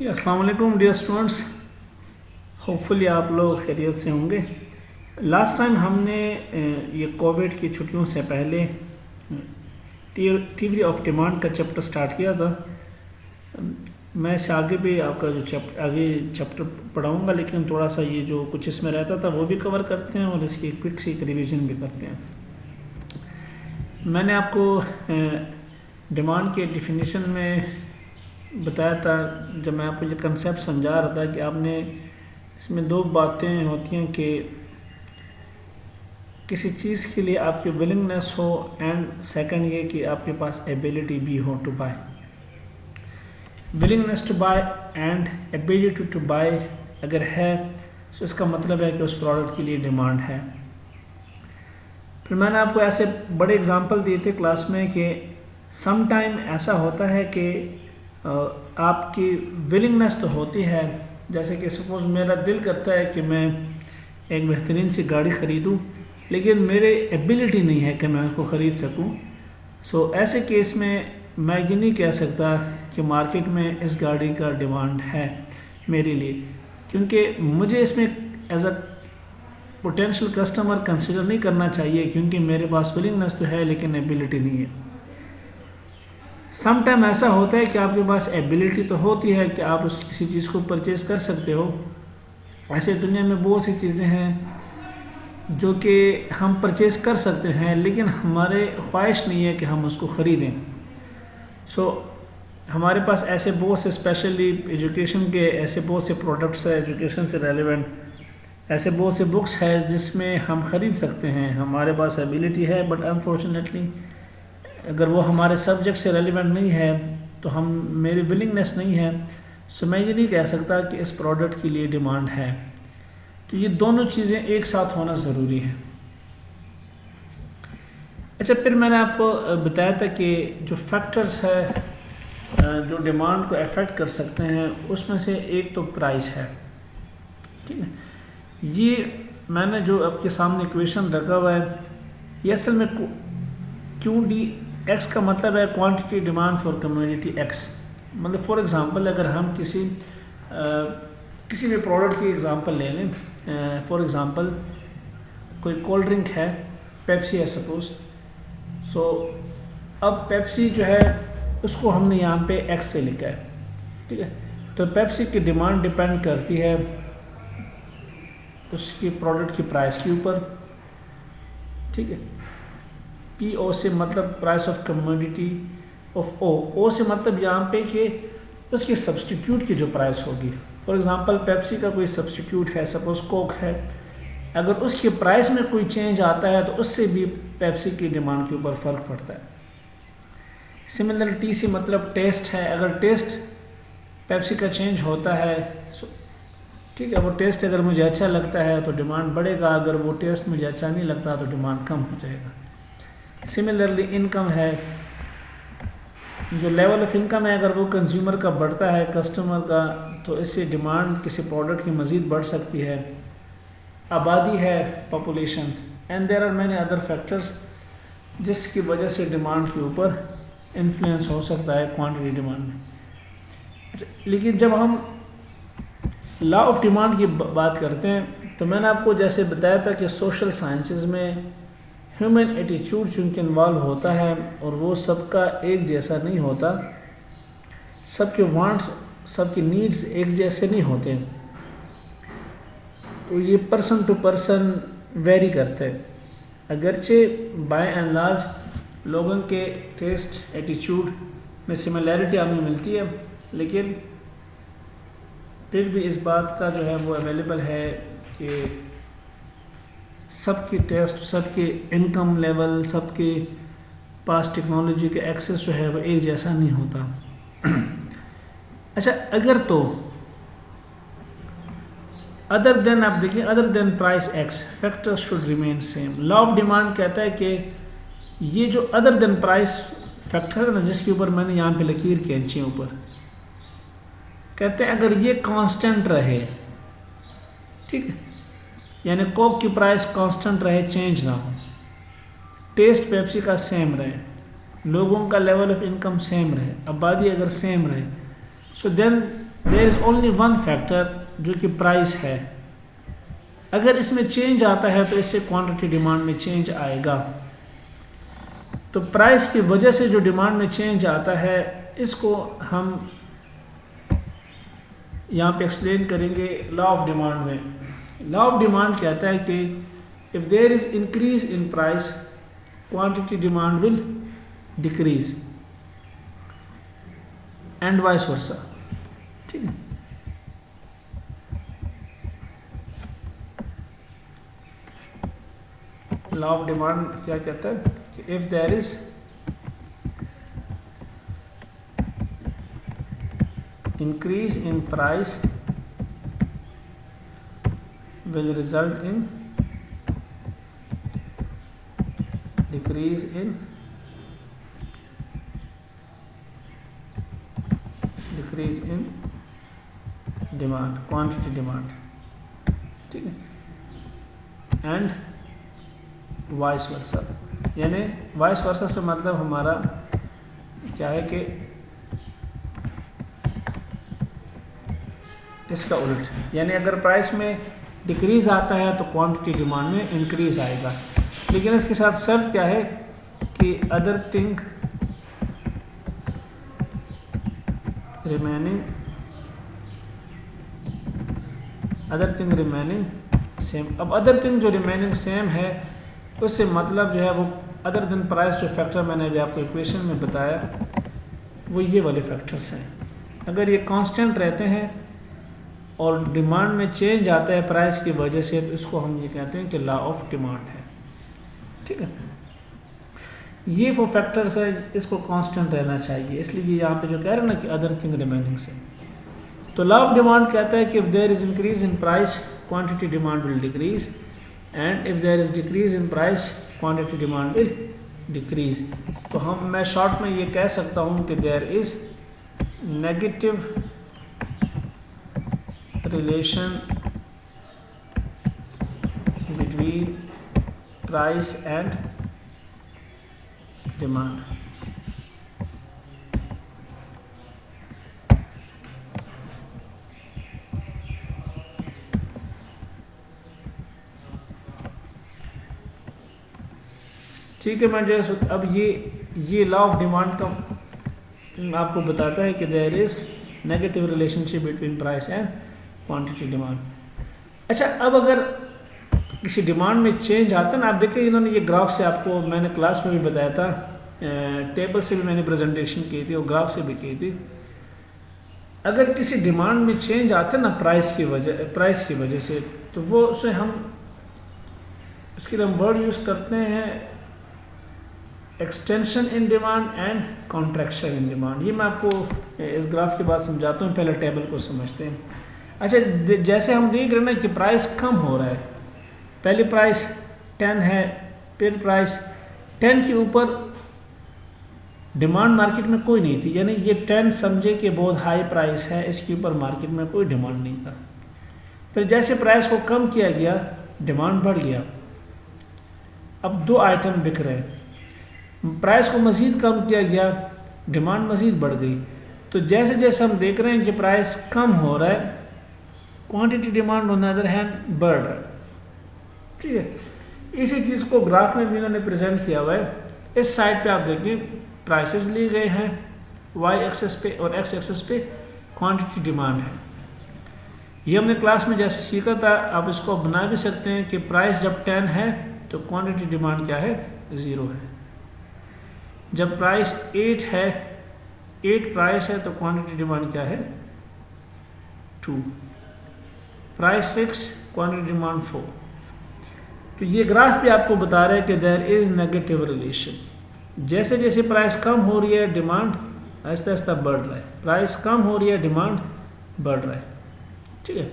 अस्सलाम वालेकुम dear students. Hopefully आप लोग खैरियत से होंगे। लास्ट टाइम हमने ये कोविड की छुट्टियों से पहले थ्योरी ऑफ डिमांड का चैप्टर स्टार्ट किया था। मैं इससे आगे भी आपका जो चैप्टर पढ़ाऊँगा, लेकिन थोड़ा सा ये जो कुछ इसमें रहता था वो भी कवर करते हैं और इसकी क्विक सी रिवीजन भी करते हैं। मैंने आपको डिमांड के डिफिनीशन में बताया था, जब मैं आपको ये कंसेप्ट समझा रहा था कि आपने इसमें दो बातें होती हैं कि किसी चीज़ के लिए आपकी विलिंगनेस हो एंड सेकंड ये कि आपके पास एबिलिटी भी हो to buy. Willingness to buy and ability to buy अगर है तो इसका मतलब है कि उस प्रोडक्ट के लिए डिमांड है। फिर मैंने आपको ऐसे बड़े एग्जांपल दिए थे क्लास में कि सम टाइम ऐसा होता है कि आपकी विलिंगनेस तो होती है, जैसे कि सपोज़ मेरा दिल करता है कि मैं एक बेहतरीन सी गाड़ी ख़रीदूं, लेकिन मेरे एबिलिटी नहीं है कि मैं उसको ख़रीद सकूं। सो ऐसे केस में मैं ये नहीं कह सकता कि मार्केट में इस गाड़ी का डिमांड है मेरे लिए, क्योंकि मुझे इसमें as a potential customer consider नहीं करना चाहिए, क्योंकि मेरे पास विलिंगनेस तो है लेकिन एबिलिटी नहीं है। सम टाइम ऐसा होता है कि आपके पास एबिलिटी तो होती है कि आप उस किसी चीज़ को परचेज़ कर सकते हो। ऐसे दुनिया में बहुत सी चीज़ें हैं जो कि हम परचेज़ कर सकते हैं, लेकिन हमारे ख्वाहिश नहीं है कि हम उसको ख़रीदें। सो हमारे पास ऐसे बहुत से स्पेशली एजुकेशन के ऐसे बहुत से प्रोडक्ट्स हैं, एजुकेशन से रेलिवेंट ऐसे बहुत से बुक्स हैं जिसमें हम ख़रीद सकते हैं। हमारे पास एबिलिटी है, बट अनफॉर्चुनेटली अगर वो हमारे सब्जेक्ट से रेलिवेंट नहीं है तो हम मेरी विलिंगनेस नहीं है, सो मैं ये नहीं कह सकता कि इस प्रोडक्ट के लिए डिमांड है। तो ये दोनों चीज़ें एक साथ होना ज़रूरी है। अच्छा, फिर मैंने आपको बताया था कि जो फैक्टर्स है जो डिमांड को अफेक्ट कर सकते हैं, उसमें से एक तो प्राइस है। ठीक है, ये मैंने जो आपके सामने इक्वेशन रखा हुआ है, ये असल में क्यू डी एक्स का मतलब है quantity demand for community x. मतलब फॉर एग्जांपल अगर हम किसी भी प्रोडक्ट की एग्जांपल ले लें, फॉर एग्जांपल कोई कोल्ड ड्रिंक है, पेप्सी है सपोज। सो अब पेप्सी जो है उसको हमने यहाँ पे एक्स से लिखा है। ठीक है, तो पेप्सी की डिमांड डिपेंड करती है उसकी प्रोडक्ट की प्राइस के ऊपर। ठीक है, पी ओ से मतलब price of commodity of O से मतलब यहाँ पे कि उसके सब्सटीट्यूट की जो प्राइस होगी। फॉर एग्जांपल पेप्सी का कोई सब्सटीट्यूट है, सपोज कोक है, अगर उसकी प्राइस में कोई चेंज आता है तो उससे भी पेप्सी की डिमांड के ऊपर फ़र्क पड़ता है। सिमिलर टी से मतलब टेस्ट है, अगर टेस्ट पेप्सी का चेंज होता है, ठीक है, वो टेस्ट अगर मुझे अच्छा लगता है तो डिमांड बढ़ेगा, अगर वो टेस्ट मुझे अच्छा नहीं लगता तो डिमांड कम हो जाएगा। सिमिलरली इनकम है, जो लेवल ऑफ इनकम है अगर वो कंज्यूमर का बढ़ता है, कस्टमर का, तो इससे डिमांड किसी प्रोडक्ट की मज़ीद बढ़ सकती है। आबादी है, population, and there are many other factors जिसकी वजह से डिमांड के ऊपर इन्फ्लुएंस हो सकता है क्वांटिटी डिमांड में। अच्छा, लेकिन जब हम लॉ ऑफ डिमांड की बात करते हैं तो मैंने आपको जैसे बताया था कि सोशल साइंसेज में ह्यूमन एटीट्यूड चूँकि इन्वॉल्व होता है और वो सबका एक जैसा नहीं होता, सबके वांट्स, सबके नीड्स एक जैसे नहीं होते, तो ये पर्सन टू पर्सन वेरी करते हैं। अगरचे बाय एंड लार्ज लोगों के टेस्ट, एटीट्यूड में सिमिलैरिटी हमें मिलती है, लेकिन फिर भी इस बात का जो है वो अवेलेबल है कि सबकी टेस्ट, सबके इनकम लेवल, सबके पास टेक्नोलॉजी के एक्सेस जो है वो एक जैसा नहीं होता। अच्छा, अगर तो अदर देन, आप देखिए, other than price x factors should remain same. Law of demand कहता है कि ये जो अदर देन प्राइस फैक्टर है ना, जिसके ऊपर मैंने यहाँ पे लकीर खींची ऊपर, कहते हैं अगर ये कांस्टेंट रहे, ठीक है, यानी कोक की प्राइस कांस्टेंट रहे, चेंज ना हो, टेस्ट पेप्सी का सेम रहे, लोगों का लेवल ऑफ इनकम सेम रहे, आबादी अगर सेम रहे, so then there is only one factor जो कि प्राइस है। अगर इसमें चेंज आता है तो इससे क्वांटिटी डिमांड में चेंज आएगा। तो प्राइस की वजह से जो डिमांड में चेंज आता है इसको हम यहाँ पे एक्सप्लेन करेंगे लॉ ऑफ डिमांड में। लॉ ऑफ डिमांड कहता है कि if there is increase in price quantity demand will decrease and vice versa. ठीक है, लॉ ऑफ डिमांड क्या कहता है कि if there is increase in price will result in decrease in demand, quantity demand, ठीक है, एंड वाइस वर्सा। यानी vice versa से मतलब हमारा क्या है कि इसका उल्ट, यानी अगर प्राइस में डिक्रीज आता है तो क्वांटिटी डिमांड में इंक्रीज आएगा। लेकिन इसके साथ शर्त क्या है कि अदर थिंग रिमेनिंग सेम। अब अदर थिंग जो रिमेनिंग सेम है उससे मतलब जो है वो अदर देन प्राइस जो फैक्टर मैंने अभी आपको इक्वेशन में बताया वो ये वाले फैक्टर्स हैं। अगर ये कांस्टेंट रहते हैं और डिमांड में चेंज आता है प्राइस की वजह से तो इसको हम ये कहते हैं कि लॉ ऑफ डिमांड है। ठीक है, ये वो फैक्टर्स है, इसको कांस्टेंट रहना चाहिए, इसलिए यहाँ पे जो कह रहे हैं ना कि अदर थिंग रिमेनिंग से। तो लॉ ऑफ डिमांड कहता है कि if there is increase in price quantity demand will decrease and if there is decrease in price quantity demand will decrease. तो मैं शॉर्ट में ये कह सकता हूँ कि there is negative relation between price and demand। ठीक है, मैं जैसे अब ये लॉ ऑफ डिमांड का आपको बताता है कि there is negative relationship between price and quantity demand. अच्छा, अब अगर किसी डिमांड में चेंज आता है ना, आप देखिए इन्होंने ये ग्राफ से आपको मैंने क्लास में भी बताया था, टेबल से भी मैंने प्रेजेंटेशन की थी और ग्राफ से भी की थी। अगर किसी डिमांड में चेंज आता है ना प्राइस की वजह से, तो वो उसे हम उसके लिए हम वर्ड यूज़ करते हैं extension in demand and contraction in demand. ये मैं आपको इस ग्राफ के बाद समझाता हूँ, पहले टेबल को समझते हैं। अच्छा, जैसे हम देख रहे हैं ना कि प्राइस कम हो रहा है, पहले प्राइस 10 है, फिर प्राइस 10 के ऊपर डिमांड मार्केट में कोई नहीं थी, यानी ये 10 समझे कि बहुत हाई प्राइस है, इसके ऊपर मार्केट में कोई डिमांड नहीं था। फिर जैसे प्राइस को कम किया गया डिमांड बढ़ गया, अब 2 आइटम बिक रहे हैं, प्राइस को मज़ीद कम किया गया डिमांड मज़ीद बढ़ गई। तो जैसे जैसे हम देख रहे हैं कि प्राइस कम हो रहा है quantity demand on the other hand बढ़ रहा है। ठीक है, इसी चीज़ को ग्राफ में भी इन्होंने प्रेजेंट किया हुआ है। इस साइड पे आप देखिए प्राइसेस लिए गए हैं वाई एक्सेस पे और एक्स एक्सेस पे क्वांटिटी डिमांड है। ये हमने क्लास में जैसे सीखा था, आप इसको बना भी सकते हैं कि प्राइस जब 10 है तो क्वांटिटी डिमांड क्या है, 0 है। जब प्राइस 8 है, 8 प्राइस है तो क्वांटिटी डिमांड क्या है, 2। Price 6, quantity demand 4। तो ये ग्राफ भी आपको बता रहा है कि देयर इज नेगेटिव रिलेशन। जैसे जैसे प्राइस कम हो रही है डिमांड आहिस्ता आहिस्ता बढ़ रहा है, प्राइस कम हो रही है डिमांड बढ़ रहा है। ठीक है,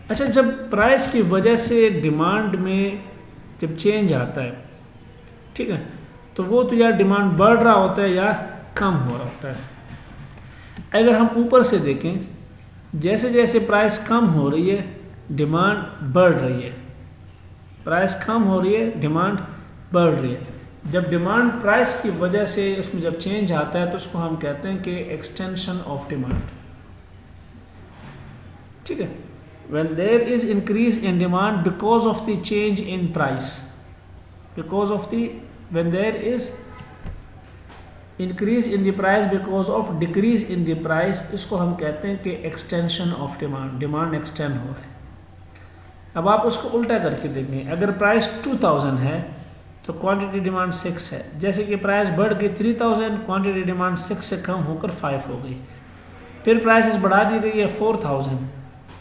अच्छा, जब प्राइस की वजह से डिमांड में जब चेंज आता है, ठीक है, तो वो तो या डिमांड बढ़ रहा होता है या कम हो रहा होता है। अगर हम ऊपर से देखें, जैसे जैसे प्राइस कम हो रही है डिमांड बढ़ रही है, प्राइस कम हो रही है डिमांड बढ़ रही है। जब डिमांड प्राइस की वजह से उसमें जब चेंज आता है तो उसको हम कहते हैं कि एक्सटेंशन ऑफ डिमांड। ठीक है, when there is increase in demand because of the change in price, because of the when there is increase in the price because of decrease in the price, इसको हम कहते हैं कि extension of demand, demand extend हो रहा है। अब आप उसको उल्टा करके देखें, अगर प्राइस 2000 है तो क्वांटिटी डिमांड 6 है, जैसे कि प्राइस बढ़ गई 3000, क्वांटिटी डिमांड 6 से कम होकर 5 हो गई, फिर प्राइसेस बढ़ा दी गई है 4000,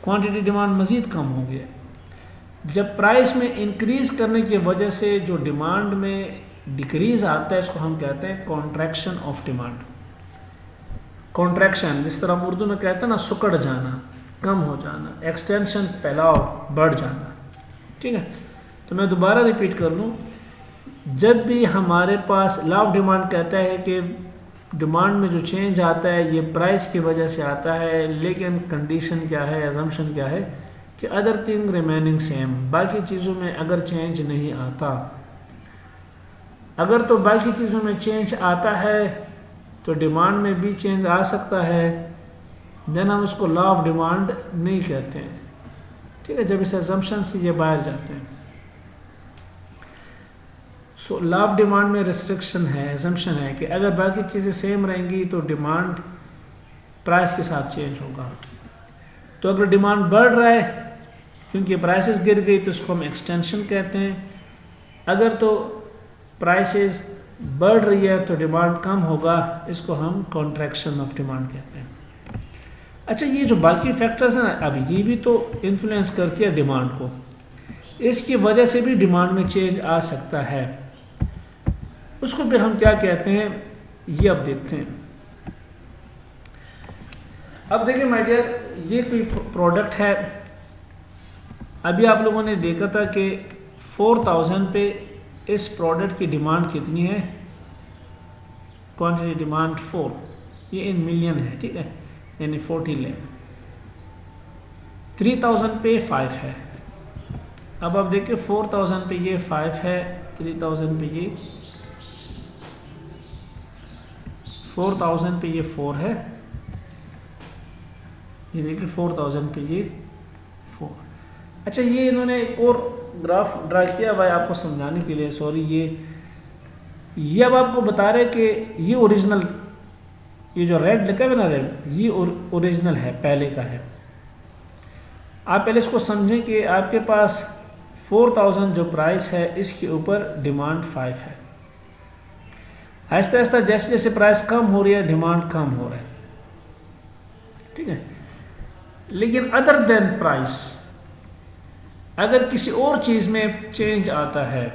क्वांटिटी डिमांड मज़ीद कम हो गया। जब प्राइस में इंक्रीज करने की वजह से जो डिमांड में डिक्रीज आता है, इसको हम कहते हैं कॉन्ट्रैक्शन ऑफ डिमांड। कॉन्ट्रैक्शन जिस तरह हम उर्दू में कहते हैं ना, सुकड़ जाना, कम हो जाना, एक्सटेंशन फैलाव, बढ़ जाना। ठीक है, तो मैं दोबारा रिपीट कर लूँ, जब भी हमारे पास लॉ ऑफ डिमांड कहता है कि डिमांड में जो चेंज आता है ये प्राइस की वजह से आता है, लेकिन कंडीशन क्या है, अजम्पशन क्या है कि अदर थिंग रिमेनिंग सेम, बाकी चीज़ों में अगर चेंज नहीं आता, अगर तो बाकी चीज़ों में चेंज आता है तो डिमांड में भी चेंज आ सकता है, देन हम उसको लॉ ऑफ डिमांड नहीं कहते हैं। ठीक है, जब इस अजम्पशन से ये बाहर जाते हैं। सो लॉ ऑफ डिमांड में रिस्ट्रिक्शन है, एजम्पशन है कि अगर बाकी चीज़ें सेम रहेंगी तो डिमांड प्राइस के साथ चेंज होगा। तो अगर डिमांड बढ़ रहा है क्योंकि प्राइसेस गिर गई तो इसको हम एक्सटेंशन कहते हैं, अगर तो प्राइसेस बढ़ रही है तो डिमांड कम होगा, इसको हम कॉन्ट्रैक्शन ऑफ डिमांड कहते हैं। अच्छा, ये जो बाकी फैक्टर्स हैं ना, अब ये भी तो इन्फ्लुएंस करती है डिमांड को, इसकी वजह से भी डिमांड में चेंज आ सकता है, उसको फिर हम क्या कहते हैं ये अब देखते हैं। अब देखिए माय डियर, ये कोई प्रोडक्ट है, अभी आप लोगों ने देखा था कि 4000 पे इस प्रोडक्ट की डिमांड कितनी है, क्वांटिटी डिमांड 4, ये इन मिलियन है। ठीक है, यानी 40 लाख। 3000 पे 5 है। अब आप देखिए 4000 पे ये 5 है, 3000 पे ये 4000 पे ये 4 है, ये देखिए 4000 पे ये 4। अच्छा, ये इन्होंने एक और ग्राफ ड्रा किया हुआ है आपको समझाने के लिए, सॉरी, ये अब आपको बता रहे कि ये ओरिजिनल, ये जो रेड लिखा है ना, रेड, ये ओरिजिनल है, पहले का है। आप पहले इसको समझें कि आपके पास 4000 जो प्राइस है इसके ऊपर डिमांड 5 है। आहिस्ता आहिस्ता जैसे जैसे प्राइस कम हो रही है डिमांड कम हो रहा है। ठीक है, लेकिन अदर देन प्राइस, अगर किसी और चीज़ में चेंज आता है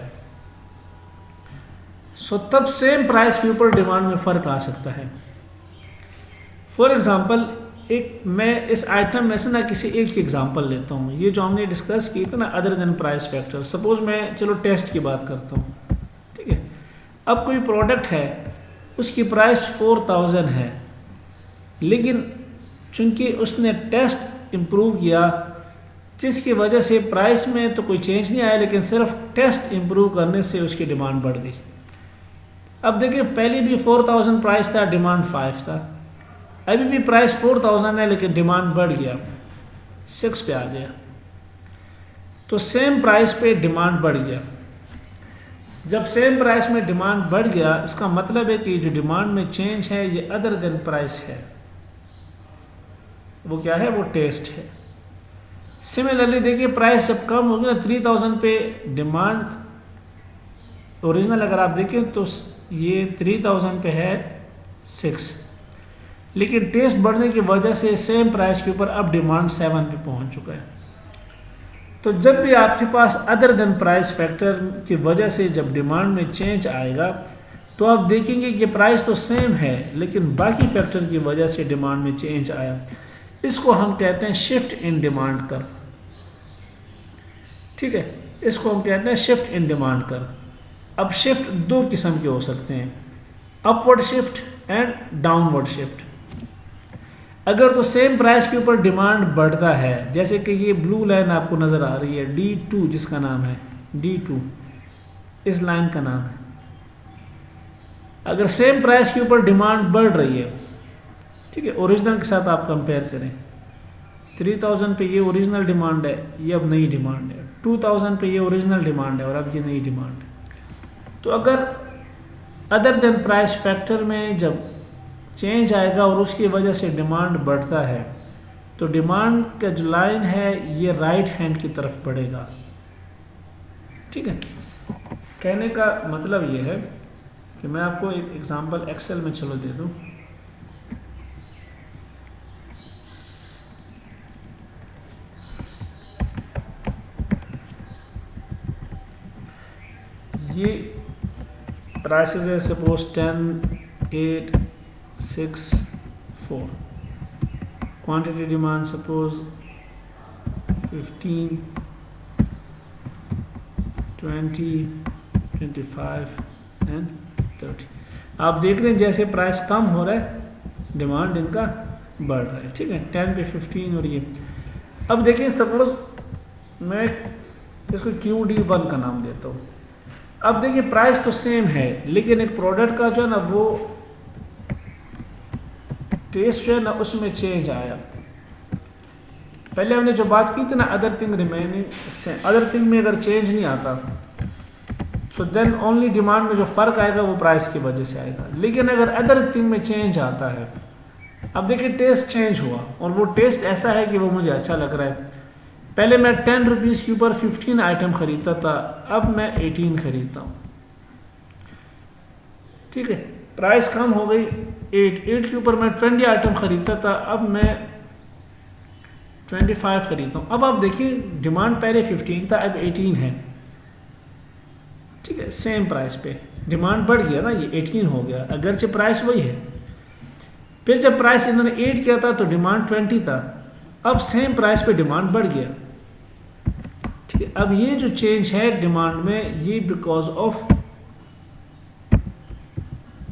सो तब सेम प्राइस के ऊपर डिमांड में फ़र्क आ सकता है। फॉर एग्ज़ाम्पल, एक मैं इस आइटम में से ना किसी एक की एग्जांपल लेता हूँ। ये जो हमने डिस्कस की थी ना, other than price factor, suppose मैं चलो टेस्ट की बात करता हूँ। ठीक है, अब कोई प्रोडक्ट है उसकी प्राइस 4000 है, लेकिन चूंकि उसने टेस्ट इम्प्रूव किया जिसकी वजह से प्राइस में तो कोई चेंज नहीं आया, लेकिन सिर्फ टेस्ट इम्प्रूव करने से उसकी डिमांड बढ़ गई। अब देखिए, पहले भी 4000 प्राइस था, डिमांड 5 था, अभी भी प्राइस 4000 है लेकिन डिमांड बढ़ गया, 6 पे आ गया, तो सेम प्राइस पे डिमांड बढ़ गया। जब सेम प्राइस में डिमांड बढ़ गया, इसका मतलब है कि जो डिमांड में चेंज है ये अदर देन प्राइस है, वो क्या है, वो टेस्ट है। सिमिलरली देखिए, प्राइस जब कम होगी ना, 3000 पे डिमांड ओरिजिनल अगर आप देखें तो ये 3000 पे है 6, लेकिन टेस्ट बढ़ने की वजह से सेम प्राइस के ऊपर अब डिमांड 7 पे पहुंच चुका है। तो जब भी आपके पास अदर देन प्राइस फैक्टर की वजह से जब डिमांड में चेंज आएगा तो आप देखेंगे कि प्राइस तो सेम है लेकिन बाकी फैक्टर की वजह से डिमांड में चेंज आया। इसको हम कहते हैं शिफ्ट इन डिमांड कर्व। ठीक है, इसको हम कहते हैं शिफ्ट इन डिमांड कर्व। अब शिफ्ट दो किस्म के हो सकते हैं, upward shift and downward shift. अगर तो सेम प्राइस के ऊपर डिमांड बढ़ता है, जैसे कि ये ब्लू लाइन आपको नज़र आ रही है D2, जिसका नाम है D2, इस लाइन का नाम है। अगर सेम प्राइस के ऊपर डिमांड बढ़ रही है, ठीक है, ओरिजिनल के साथ आप कंपेयर करें, 3000 पे ये ओरिजिनल डिमांड है, ये अब नई डिमांड है। 2000 पे ये ओरिजिनल डिमांड है और अब ये नई डिमांड है। तो अगर अदर देन प्राइस फैक्टर में जब चेंज आएगा और उसकी वजह से डिमांड बढ़ता है तो डिमांड का जो लाइन है ये राइट हैंड की तरफ बढ़ेगा। ठीक है, कहने का मतलब ये है कि मैं आपको एक एग्जांपल एक्सेल में चलो दे दूं। ये प्राइसेस है suppose 10, 8, 6, 4, quantity demand suppose 15, 20, 25 and 30। आप देख रहे हैं जैसे प्राइस कम हो रहा है डिमांड इनका बढ़ रहा है। ठीक है, 10 पे 15 और ये। अब देखिए सपोज मैं इसको QD1 का नाम देता हूँ। अब देखिए प्राइस तो सेम है लेकिन एक प्रोडक्ट का जो है ना वो टेस्ट जो है ना उसमें चेंज आया। पहले हमने जो बात की थी ना other thing remaining, other thing में अगर चेंज नहीं आता सो देन ओनली डिमांड में जो फ़र्क आएगा वो प्राइस की वजह से आएगा। लेकिन अगर अदर थिंग में चेंज आता है, अब देखिए टेस्ट चेंज हुआ और वो टेस्ट ऐसा है कि वो मुझे अच्छा लग रहा है। पहले मैं 10 रुपीज़ के ऊपर 15 आइटम ख़रीदता था, अब मैं 18 ख़रीदता हूँ। ठीक है, प्राइस कम हो गई 8 के ऊपर मैं 20 आइटम ख़रीदता था, अब मैं 25 ख़रीदता हूँ। अब आप देखिए डिमांड पहले 15 था, अब 18 है। ठीक है, सेम प्राइस पे डिमांड बढ़ गया ना, ये 18 हो गया अगरचे प्राइस वही है। फिर जब प्राइस इन्होंने 8 किया था तो डिमांड 20 था, अब सेम प्राइस पे डिमांड बढ़ गया। ठीक है, अब ये जो चेंज है डिमांड में ये बिकॉज ऑफ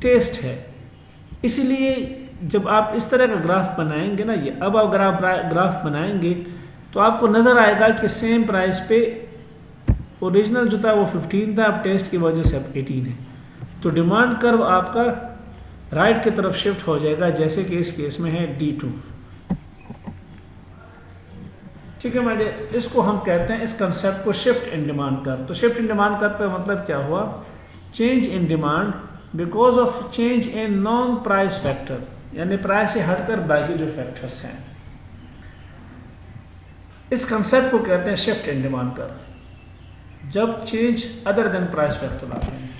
टेस्ट है। इसलिए जब आप इस तरह का ग्राफ बनाएंगे ना, ये अब अगर आप ग्राफ बनाएंगे तो आपको नज़र आएगा कि सेम प्राइस पे ओरिजिनल जो था वो 15 था, अब टेस्ट की वजह से अब 18 है। तो डिमांड कर्व आपका राइट की तरफ शिफ्ट हो जाएगा, जैसे कि इस केस में है D2। ठीक है माय डियर, इसको हम कहते हैं, इस कंसेप्ट को शिफ्ट इन डिमांड कर्व। तो शिफ्ट इन डिमांड कर्व का मतलब क्या हुआ? Change in demand because of change in non price factor, यानी प्राइस से हटकर बाकी जो फैक्टर्स हैं। इस कंसेप्ट को कहते हैं शिफ्ट इन डिमांड कर्व, जब change other than price factor आते हैं।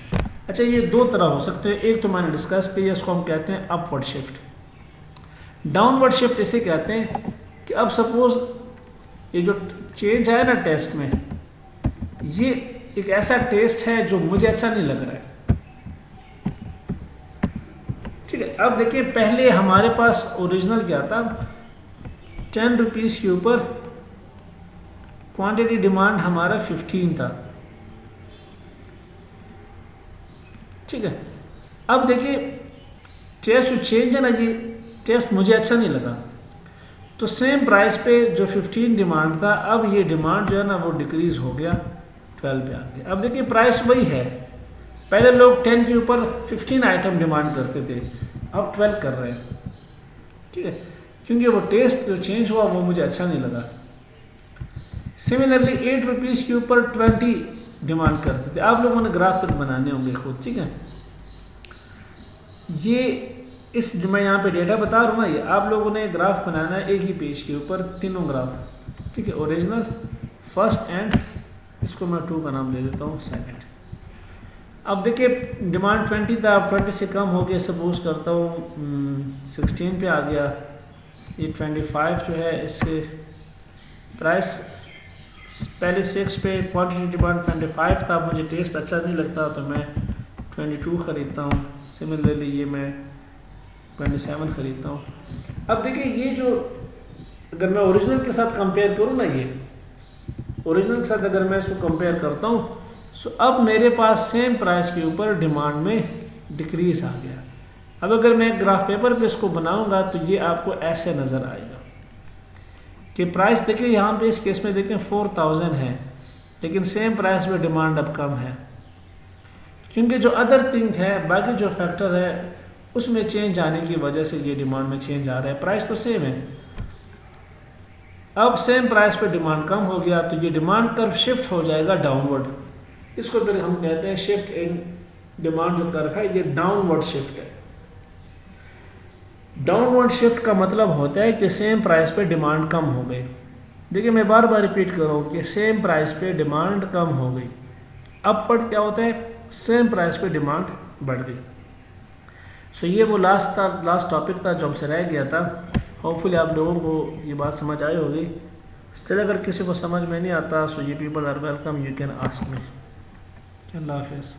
अच्छा, ये दो तरह हो सकते हैं। एक तो मैंने डिस्कस किया, इसको हम कहते हैं अपवर्ड शिफ्ट। डाउनवर्ड शिफ्ट इसे कहते हैं कि अब सपोज ये जो चेंज आया ना टेस्ट में, ये एक ऐसा टेस्ट है जो मुझे अच्छा नहीं लग रहा है। ठीक है, अब देखिए पहले हमारे पास ओरिजिनल क्या था, 10 रुपीज़ के ऊपर क्वांटिटी डिमांड हमारा 15 था। ठीक है, अब देखिए टेस्ट जो चेंज है ना, ये टेस्ट मुझे अच्छा नहीं लगा, तो सेम प्राइस पे जो 15 डिमांड था, अब ये डिमांड जो है ना वो डिक्रीज हो गया, 12 पे आ गया। अब देखिए प्राइस वही है, पहले लोग 10 के ऊपर 15 आइटम डिमांड करते थे, अब 12 कर रहे हैं। ठीक है, क्योंकि वो टेस्ट जो चेंज हुआ वो मुझे अच्छा नहीं लगा। सिमिलरली 8 रुपीज़ के ऊपर 20 डिमांड करते थे। आप लोगों ने ग्राफ पर बनाने होंगे खुद। ठीक है, ये इस जो मैं यहाँ पे डेटा बता रहा हूँ ना, ये आप लोगों ने ग्राफ बनाना है एक ही पेज के ऊपर, तीनों ग्राफ। ठीक है, ओरिजिनल, फर्स्ट एंड इसको मैं 2 का नाम दे देता हूँ, सेकंड। अब देखिए डिमांड 20 था, अब 20 से कम हो गया, सपोज करता हूँ 16 पे आ गया। ये 25 जो है, इससे प्राइस पहले 6 पे क्वांटिटी डिमांड 25 था, मुझे टेस्ट अच्छा नहीं लगता तो मैं 22 ख़रीदता हूँ। सिमिलरली ये मैं 27 ख़रीदता हूँ। अब देखिए ये जो अगर मैं ओरिजिनल के साथ कंपेयर करूँ ना, ये ओरिजिनल के साथ अगर मैं इसको कंपेयर करता हूँ, सो अब मेरे पास सेम प्राइस के ऊपर डिमांड में डिक्रीज आ गया। अब अगर मैं ग्राफ पेपर पे इसको बनाऊंगा तो ये आपको ऐसे नज़र आएगा कि प्राइस देखिए यहाँ पे इस केस में देखें 4000 है, लेकिन सेम प्राइस में डिमांड अब कम है, क्योंकि जो अदर थिंग है, बाकी जो फैक्टर है उसमें चेंज आने की वजह से ये डिमांड में चेंज आ रहा है। प्राइस तो सेम है। अब सेम प्राइस पे डिमांड कम हो गया तो ये डिमांड कर्व शिफ्ट हो जाएगा डाउनवर्ड। इसको फिर हम कहते हैं शिफ्ट इन डिमांड जो कर्व है ये डाउनवर्ड शिफ्ट है। डाउनवर्ड शिफ्ट का मतलब होता है कि सेम प्राइस पे डिमांड कम हो गई। देखिए मैं बार बार रिपीट कर रहा हूँ कि सेम प्राइस पे डिमांड कम हो गई। अपवर्ड क्या होता है, सेम प्राइस पे डिमांड बढ़ गई। सो ये वो लास्ट टॉपिक था जो हमसे रह गया था। होपफुली आप लोगों को ये बात समझ आई होगी। स्टिल अगर किसी को समझ में नहीं आता सो ये people are welcome, you can ask me. अल्लाह हाफिज़।